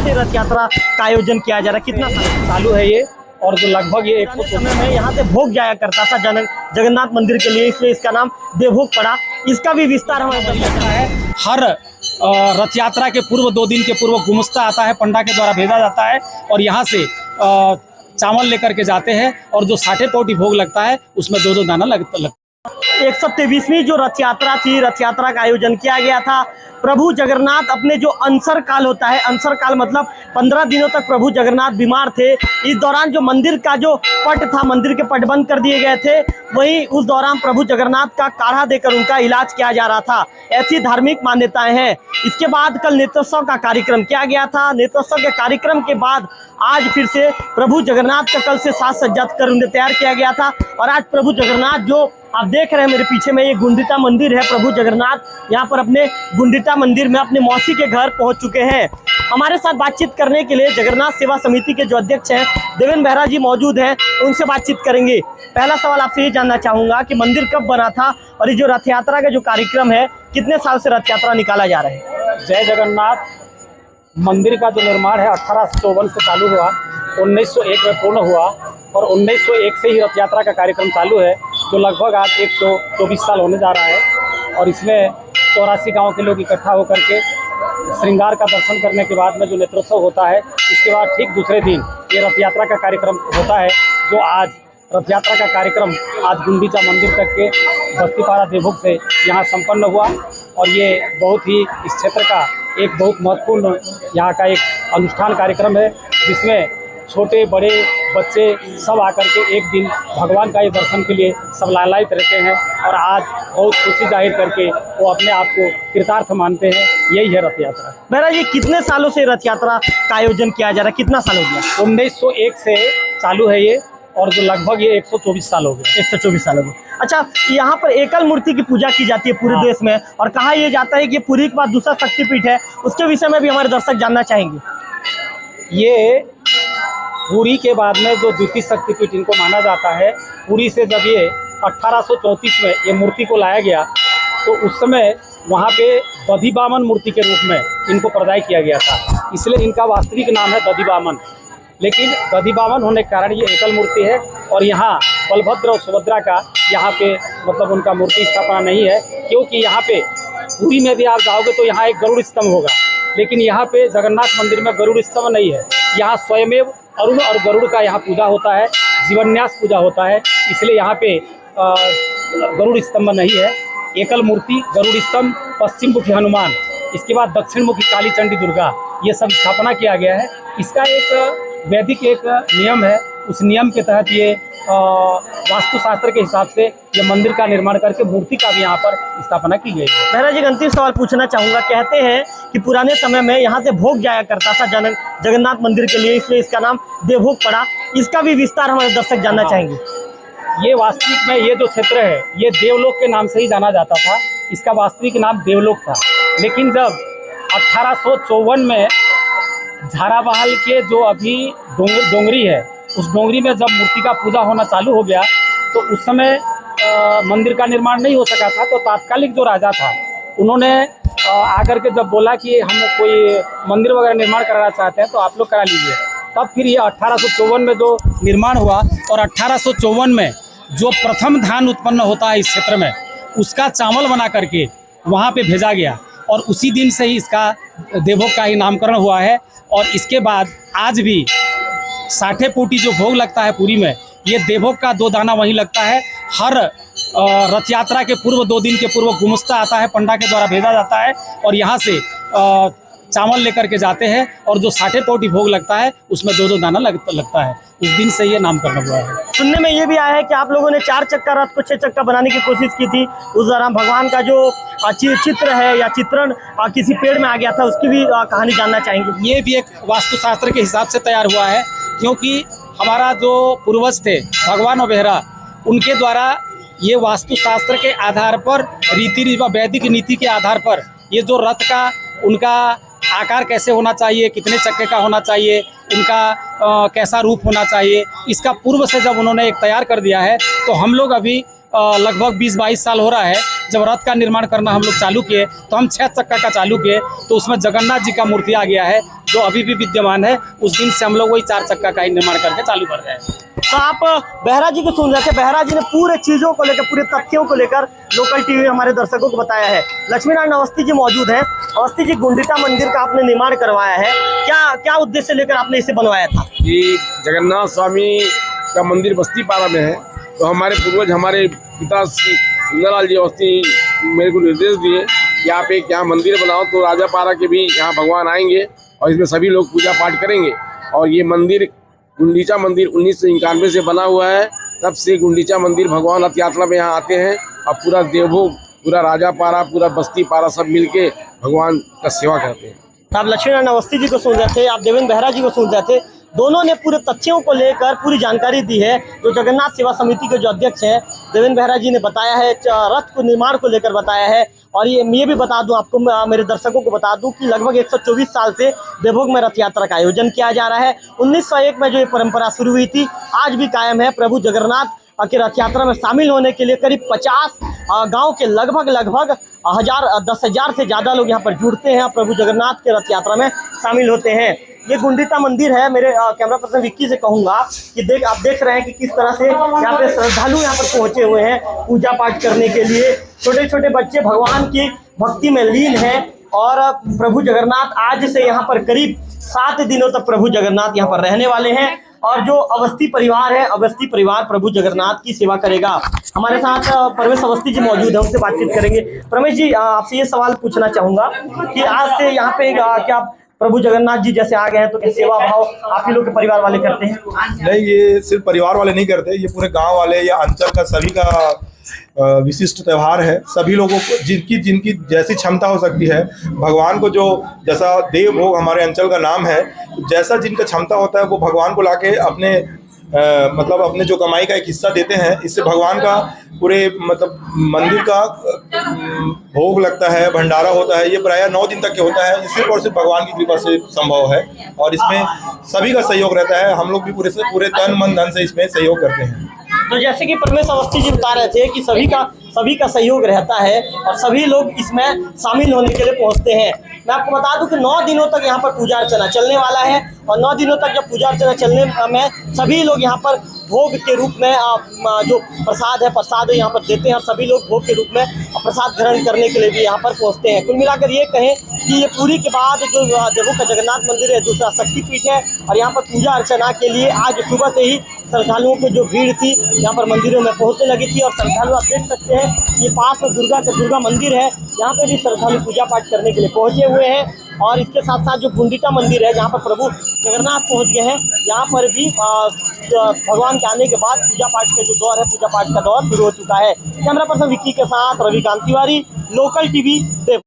से रथ यात्रा का आयोजन किया जा रहा है? कितना चालू है ये, और जो लगभग ये 100 समय में यहाँ से भोग जाया करता था जगन्नाथ मंदिर के लिए, इसलिए इसका नाम देवभोग पड़ा। इसका भी विस्तार हमारे दर्शक है। हर रथ यात्रा के पूर्व 2 दिन के पूर्व गुमस्ता आता है, पंडा के द्वारा भेजा जाता है और यहाँ से चावल लेकर के जाते हैं और जो 60 पौटी भोग लगता है उसमें 2-2 दाना लगता है। 123वीं जो रथ यात्रा थी, रथ यात्रा का आयोजन किया गया था। प्रभु जगन्नाथ अपने जो अनसर काल होता है, अनसर काल मतलब 15 दिनों तक प्रभु जगन्नाथ बीमार थे। इस दौरान जो मंदिर का जो पट था, मंदिर के पट बंद कर दिए गए थे, वहीं उस दौरान प्रभु जगन्नाथ का काढ़ा देकर उनका इलाज किया जा रहा था। ऐसी धार्मिक मान्यताएं हैं। इसके बाद कल नेत्रोत्सव का कार्यक्रम किया गया था। नेत्रोत्सव के कार्यक्रम के बाद आज फिर से प्रभु जगन्नाथ का कल से साज सज्जा कर उन्हें तैयार किया गया था। और आज प्रभु जगन्नाथ जो आप देख रहे हैं मेरे पीछे में, ये गुंडिता मंदिर है। प्रभु जगन्नाथ यहाँ पर अपने गुंडिता मंदिर में अपने मौसी के घर पहुँच चुके हैं। हमारे साथ बातचीत करने के लिए जगन्नाथ सेवा समिति के जो अध्यक्ष हैं देवेंद्र बेहरा जी मौजूद हैं, उनसे बातचीत करेंगे। पहला सवाल आपसे ये जानना चाहूँगा कि मंदिर कब बना था और ये जो रथ यात्रा का जो कार्यक्रम है, कितने साल से रथ यात्रा निकाला जा रहा है? जय जगन्नाथ मंदिर का जो निर्माण है 1854 से चालू हुआ, 1901 में पूर्ण हुआ और 1901 से ही रथ यात्रा का कार्यक्रम चालू है, जो लगभग आज 124 साल होने जा रहा है। और इसमें 84 गांव के लोग इकट्ठा होकर के श्रृंगार का दर्शन करने के बाद में जो नेत्रोत्सव होता है, इसके बाद ठीक दूसरे दिन ये रथ यात्रा का कार्यक्रम होता है। जो आज रथ यात्रा का कार्यक्रम आज गुंडीचा मंदिर तक के बस्तीपारा देवभोग से यहाँ संपन्न हुआ और ये बहुत ही इस क्षेत्र का एक बहुत महत्वपूर्ण यहाँ का एक अनुष्ठान कार्यक्रम है, जिसमें छोटे बड़े बच्चे सब आकर के एक दिन भगवान का ये दर्शन के लिए सब लालायित रहते हैं और आज बहुत खुशी जाहिर करके वो अपने आप को कृतार्थ मानते हैं। यही है रथ यात्रा। बेहरा जी, कितने सालों से रथ यात्रा का आयोजन किया जा रहा है? कितना साल हो गया? 1901 से चालू है ये, और जो लगभग ये 124 साल हो गए। 124 साल हो गए। अच्छा, यहाँ पर एकल मूर्ति की पूजा की जाती है पूरे देश में, और कहा यह जाता है कि पुरी के बाद दूसरा शक्तिपीठ है, उसके विषय में भी हमारे दर्शक जानना चाहेंगे। ये पुरी के बाद में जो द्वितीय शक्तिपीठ इनको माना जाता है। पुरी से जब ये 1834 में ये मूर्ति को लाया गया तो उस समय वहाँ पे दधिवामन मूर्ति के रूप में इनको प्रदाय किया गया था, इसलिए इनका वास्तविक नाम है दधिवामन। लेकिन दधिवामन होने के कारण ये एकल मूर्ति है और यहाँ बलभद्र और सुभद्रा का यहाँ पे मतलब उनका मूर्ति स्थापना नहीं है, क्योंकि यहाँ पे पुरी में भी आप जाओगे तो यहाँ एक गरुड़ स्तंभ होगा, लेकिन यहाँ पे जगन्नाथ मंदिर में गरुड़ स्तंभ नहीं है। यहाँ स्वयमेव अरुण और गरुड़ का यहाँ पूजा होता है, जीवन्यास पूजा होता है, इसलिए यहाँ पे गरुड़ स्तंभ नहीं है। एकल मूर्ति, गरुड़ स्तंभ, पश्चिम मुखी हनुमान, इसके बाद दक्षिण मुखी काली चंडी दुर्गा, ये सब स्थापना किया गया है। इसका एक वैदिक एक नियम है, उस नियम के तहत ये वास्तुशास्त्र के हिसाब से ये मंदिर का निर्माण करके मूर्ति का भी यहाँ पर स्थापना की गई है। बेहरा जी, अंतिम सवाल पूछना चाहूँगा। कहते हैं कि पुराने समय में यहाँ से भोग जाया करता था जगन्नाथ मंदिर के लिए, इसलिए इसका नाम देवभोग पड़ा। इसका भी विस्तार हमारे दर्शक जानना चाहेंगे। ये वास्तविक में ये जो क्षेत्र है ये देवलोक के नाम से ही जाना जाता था, इसका वास्तविक नाम देवलोक था। लेकिन जब 1854 में झाराबहाल के जो अभी डोंगरी है, उस डोंगरी में जब मूर्ति का पूजा होना चालू हो गया तो उस समय मंदिर का निर्माण नहीं हो सका था। तो तात्कालिक जो राजा था उन्होंने आकर के जब बोला कि हम कोई मंदिर वगैरह निर्माण कराना चाहते हैं तो आप लोग करा लीजिए। तब फिर ये 1854 में जो निर्माण हुआ और 1854 में जो प्रथम धान उत्पन्न होता है इस क्षेत्र में, उसका चावल बना करके वहाँ पे भेजा गया और उसी दिन से ही इसका देवभोग का ही नामकरण हुआ है। और इसके बाद आज भी 60 पोटी जो भोग लगता है पुरी में, ये देवभोग का 2 दाना वहीं लगता है। हर रथ यात्रा के पूर्व 2 दिन के पूर्व गुमस्ता आता है, पंडा के द्वारा भेजा जाता है और यहाँ से चावल लेकर के जाते हैं और जो 60 पोटी भोग लगता है उसमें 2-2 दाना लगता है। उस दिन से ये नामकरण हुआ है। सुनने में ये भी आया है कि आप लोगों ने 4 चक्का रथ को 6 चक्का बनाने की कोशिश की थी। उस दौरान भगवान का जो चित्र है या चित्रण किसी पेड़ में आ गया था, उसकी भी कहानी जानना चाहेंगे। ये भी एक वास्तुशास्त्र के हिसाब से तैयार हुआ है, क्योंकि हमारा जो पूर्वज थे भगवान और बेहरा, उनके द्वारा ये वास्तुशास्त्र के आधार पर, रीति वैदिक नीति के आधार पर ये जो रथ का उनका आकार कैसे होना चाहिए, कितने चक्के का होना चाहिए, उनका कैसा रूप होना चाहिए, इसका पूर्व से जब उन्होंने एक तैयार कर दिया है तो हम लोग अभी लगभग 20-22 साल हो रहा है। जब रथ का निर्माण करना हम लोग चालू किए तो हम 6 चक्का का चालू किए, तो उसमें जगन्नाथ जी का मूर्ति आ गया है जो अभी भी विद्यमान है। उस दिन से हम लोग वही 4 चक्का का ही निर्माण करके चालू कर रहे हैं। तो आप बेहरा जी को सुन रहे थे। बेहरा जी ने पूरे चीजों को लेकर, पूरे तथ्यों को लेकर लोकल टीवी हमारे दर्शकों को बताया है। लक्ष्मीनारायण अवस्थी जी मौजूद हैं। अवस्थी जी, गुंडिचा मंदिर का आपने निर्माण करवाया है, क्या उद्देश्य लेकर आपने इसे बनवाया था? कि जगन्नाथ स्वामी का मंदिर बस्ती पारा में है, तो हमारे पूर्वज, हमारे पिता श्री सुंदरलाल जी अवस्थी मेरे को निर्देश दिए कि आप एक यहाँ मंदिर बनाओ, तो राजा पारा के भी यहाँ भगवान आएंगे और इसमें सभी लोग पूजा पाठ करेंगे। और ये मंदिर गुंडीचा मंदिर 1991 से बना हुआ है। तब से गुंडीचा मंदिर भगवान रथ यात्रा में यहाँ आते हैं और पूरा देवभोग, पूरा राजा पारा, पूरा बस्ती पारा सब मिलके भगवान का सेवा करते हैं। आप लक्ष्मीनारायण अवस्थी जी को सुन रहे थे, आप देवेंद्र बेहरा जी को सुन रहे थे। दोनों ने पूरे तथ्यों को लेकर पूरी जानकारी दी है। जो जगन्नाथ सेवा समिति के जो अध्यक्ष हैं देवेंद्र बेहरा जी ने बताया है, रथ को निर्माण को लेकर बताया है। और ये भी बता दूं आपको, मेरे दर्शकों को बता दूं कि लगभग 124 साल से देवभोग में रथ यात्रा का आयोजन किया जा रहा है। 1901 में जो ये परंपरा शुरू हुई थी, आज भी कायम है। प्रभु जगन्नाथ के रथ यात्रा में शामिल होने के लिए करीब 50 गांव के लगभग 10,000 से ज़्यादा लोग यहाँ पर जुड़ते हैं, प्रभु जगन्नाथ के रथ यात्रा में शामिल होते हैं। ये गुंडिचा मंदिर है। मेरे कैमरा पर्सन विक्की से कहूँगा कि आप देख रहे हैं कि किस तरह से यहाँ पे श्रद्धालु यहाँ पर पहुँचे हुए हैं पूजा पाठ करने के लिए। छोटे छोटे बच्चे भगवान की भक्ति में लीन हैं और प्रभु जगन्नाथ आज से यहाँ पर करीब 7 दिनों तक प्रभु जगन्नाथ यहाँ पर रहने वाले हैं। और जो अवस्थी परिवार है, अवस्थी परिवार प्रभु जगन्नाथ की सेवा करेगा। हमारे साथ परमेश अवस्थी जी मौजूद है, उनसे बातचीत करेंगे। परमेश जी, आपसे ये सवाल पूछना चाहूँगा कि आज से यहाँ पे क्या प्रभु जगन्नाथ जी जैसे आ गए हैं, तो क्या सेवा भाव आप ही लोग के परिवार वाले करते हैं? नहीं, ये सिर्फ परिवार वाले नहीं करते, ये पूरे गांव वाले या अंचल का सभी का विशिष्ट त्यौहार है। सभी लोगों को जिनकी जैसी क्षमता हो सकती है, भगवान को जो जैसा देव भोग हमारे अंचल का नाम है, जैसा जिनका क्षमता होता है वो भगवान को लाके अपने मतलब अपने जो कमाई का एक हिस्सा देते हैं। इससे भगवान का पूरे मतलब मंदिर का भोग लगता है, भंडारा होता है। ये प्रायः 9 दिन तक के होता है। सिर्फ और सिर्फ भगवान की कृपा से संभव है और इसमें सभी का सहयोग रहता है। हम लोग भी पूरे तन मन धन से इसमें सहयोग करते हैं। तो जैसे कि परमेश अवस्थी जी बता रहे थे कि सभी का सहयोग रहता है और सभी लोग इसमें शामिल होने के लिए पहुंचते हैं। मैं आपको बता दूं कि 9 दिनों तक यहाँ पर पूजा अर्चना चलने वाला है और 9 दिनों तक जब पूजा अर्चना चलने में सभी लोग यहाँ पर भोग के रूप में जो प्रसाद है यहाँ पर देते हैं और सभी लोग भोग के रूप में प्रसाद ग्रहण करने के लिए भी यहाँ पर पहुँचते हैं। कुल मिलाकर ये कहें कि ये पूरी के बाद जो देवभोग का जगन्नाथ मंदिर है, दूसरा शक्तिपीठ है और यहाँ पर पूजा अर्चना के लिए आज सुबह से ही श्रद्धालुओं की जो भीड़ थी यहाँ पर मंदिरों में पहुँचने लगी थी। और श्रद्धालु आप देख सकते हैं ये पास में दुर्गा मंदिर है, यहाँ पे भी श्रद्धालु पूजा पाठ करने के लिए पहुँचे हुए हैं। और इसके साथ साथ जो गुंडिचा मंदिर है जहाँ पर प्रभु जगन्नाथ पहुँच गए हैं, यहाँ पर भी भगवान के आने के बाद पूजा पाठ का जो दौर है, पूजा पाठ का दौर शुरू हो चुका है। कैमरा पर्सन विक्की के साथ रविकांत तिवारी, लोकल टीवी देवभोग।